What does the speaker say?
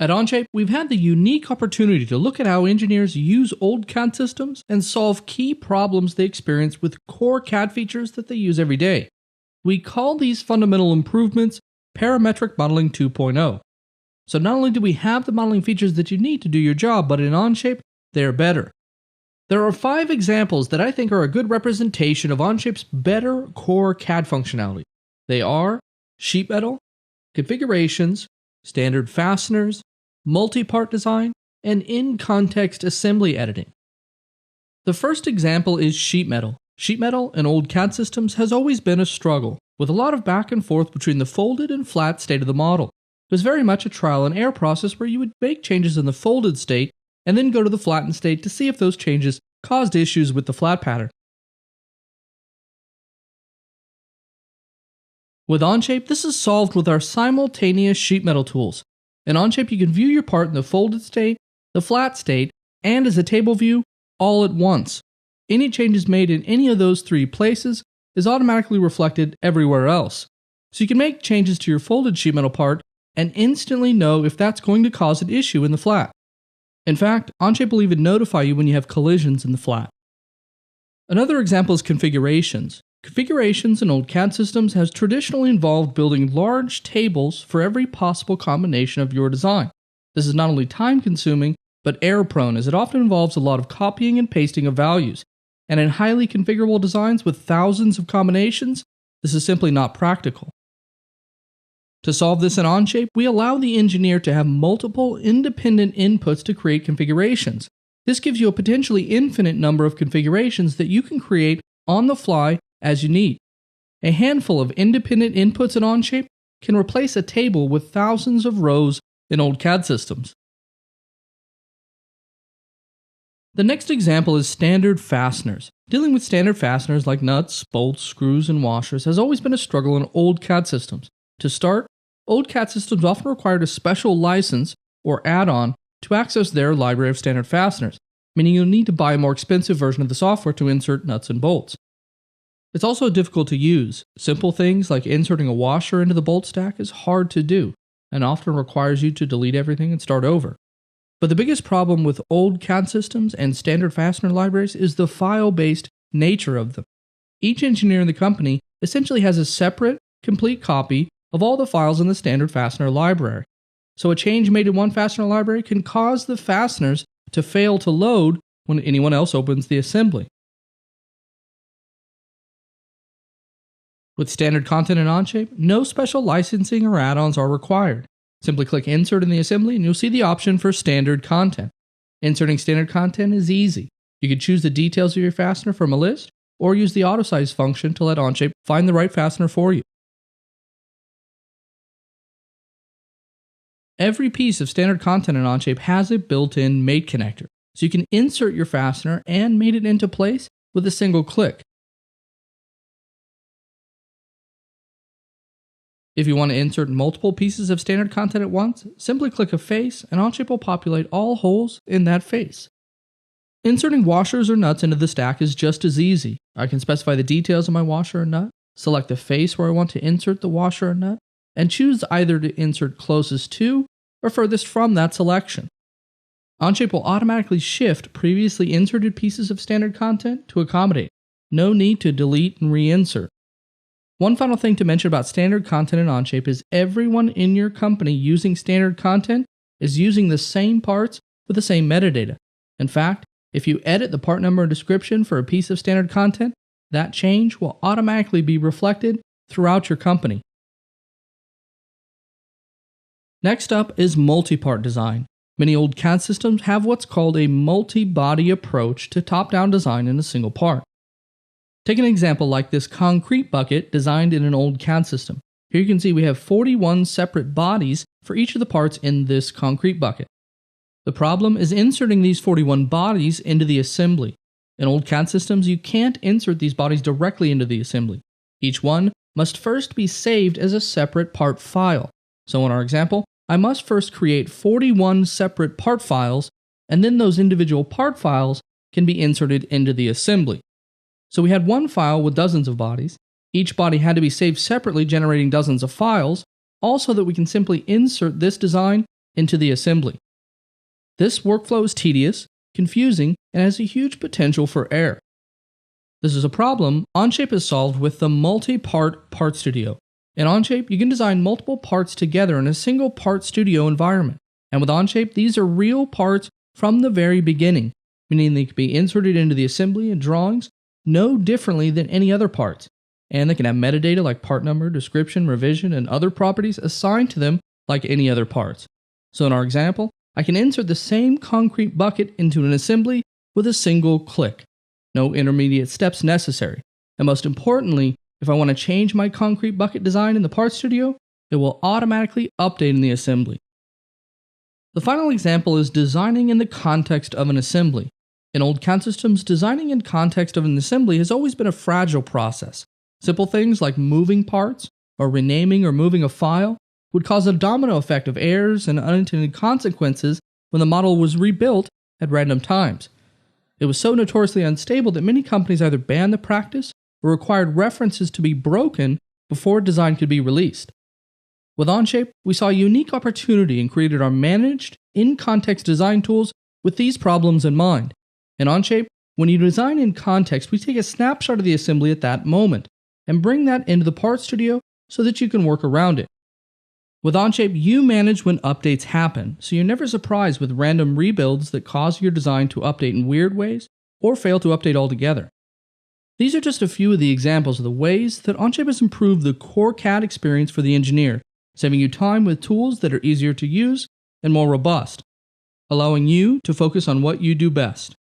At Onshape, we've had the unique opportunity to look at how engineers use old CAD systems and solve key problems they experience with core CAD features that they use every day. We call these fundamental improvements Parametric Modeling 2.0. So not only do we have the modeling features that you need to do your job, but in Onshape, they're better. There are 5 examples that I think are a good representation of Onshape's better core CAD functionality. They are sheet metal, configurations, standard fasteners, multi-part design, and in-context assembly editing. The first example is sheet metal. Sheet metal in old CAD systems has always been a struggle, with a lot of back and forth between the folded and flat state of the model. It was very much a trial and error process where you would make changes in the folded state and then go to the flattened state to see if those changes caused issues with the flat pattern. With Onshape, this is solved with our simultaneous sheet metal tools. In Onshape, you can view your part in the folded state, the flat state, and as a table view all at once. Any changes made in any of those 3 places is automatically reflected everywhere else. So you can make changes to your folded sheet metal part and instantly know if that's going to cause an issue in the flat. In fact, Onshape will even notify you when you have collisions in the flat. Another example is configurations. Configurations in old CAD systems has traditionally involved building large tables for every possible combination of your design. This is not only time-consuming, but error-prone, as it often involves a lot of copying and pasting of values. And in highly configurable designs with thousands of combinations, this is simply not practical. To solve this in Onshape, we allow the engineer to have multiple independent inputs to create configurations. This gives you a potentially infinite number of configurations that you can create on the fly as you need. A handful of independent inputs in Onshape can replace a table with thousands of rows in old CAD systems. The next example is standard fasteners. Dealing with standard fasteners like nuts, bolts, screws, and washers has always been a struggle in old CAD systems. To start, old CAD systems often required a special license or add-on to access their library of standard fasteners, meaning you'll need to buy a more expensive version of the software to insert nuts and bolts. It's also difficult to use. Simple things like inserting a washer into the bolt stack is hard to do, and often requires you to delete everything and start over. But the biggest problem with old CAD systems and standard fastener libraries is the file-based nature of them. Each engineer in the company essentially has a separate, complete copy of all the files in the standard fastener library. So a change made in one fastener library can cause the fasteners to fail to load when anyone else opens the assembly. With standard content in Onshape, no special licensing or add-ons are required. Simply click Insert in the assembly and you'll see the option for standard content. Inserting standard content is easy. You can choose the details of your fastener from a list, or use the auto-size function to let Onshape find the right fastener for you. Every piece of standard content in Onshape has a built-in mate connector, so you can insert your fastener and mate it into place with a single click. If you want to insert multiple pieces of standard content at once, simply click a face and Onshape will populate all holes in that face. Inserting washers or nuts into the stack is just as easy. I can specify the details of my washer or nut, select the face where I want to insert the washer or nut, and choose either to insert closest to or furthest from that selection. Onshape will automatically shift previously inserted pieces of standard content to accommodate. No need to delete and reinsert. One final thing to mention about standard content in Onshape is everyone in your company using standard content is using the same parts with the same metadata. In fact, if you edit the part number and description for a piece of standard content, that change will automatically be reflected throughout your company. Next up is multi-part design. Many old CAD systems have what's called a multi-body approach to top-down design in a single part. Take an example like this concrete bucket designed in an old CAD system. Here you can see we have 41 separate bodies for each of the parts in this concrete bucket. The problem is inserting these 41 bodies into the assembly. In old CAD systems, you can't insert these bodies directly into the assembly. Each one must first be saved as a separate part file. So in our example, I must first create 41 separate part files, and then those individual part files can be inserted into the assembly. So we had one file with dozens of bodies. Each body had to be saved separately, generating dozens of files, all so that we can simply insert this design into the assembly. This workflow is tedious, confusing, and has a huge potential for error. This is a problem Onshape has solved with the multi-part Part Studio. In Onshape, you can design multiple parts together in a single Part Studio environment. And with Onshape, these are real parts from the very beginning, meaning they can be inserted into the assembly and drawings no differently than any other parts. And they can have metadata like part number, description, revision, and other properties assigned to them like any other parts. So in our example, I can insert the same concrete bucket into an assembly with a single click. No intermediate steps necessary. And most importantly, if I want to change my concrete bucket design in the Part Studio, it will automatically update in the assembly. The final example is designing in the context of an assembly. In old CAD systems, designing in context of an assembly has always been a fragile process. Simple things like moving parts, or renaming or moving a file, would cause a domino effect of errors and unintended consequences when the model was rebuilt at random times. It was so notoriously unstable that many companies either banned the practice or required references to be broken before design could be released. With Onshape, we saw a unique opportunity and created our managed, in-context design tools with these problems in mind. In Onshape, when you design in context, we take a snapshot of the assembly at that moment and bring that into the Part Studio so that you can work around it. With Onshape, you manage when updates happen, so you're never surprised with random rebuilds that cause your design to update in weird ways or fail to update altogether. These are just a few of the examples of the ways that Onshape has improved the core CAD experience for the engineer, saving you time with tools that are easier to use and more robust, allowing you to focus on what you do best.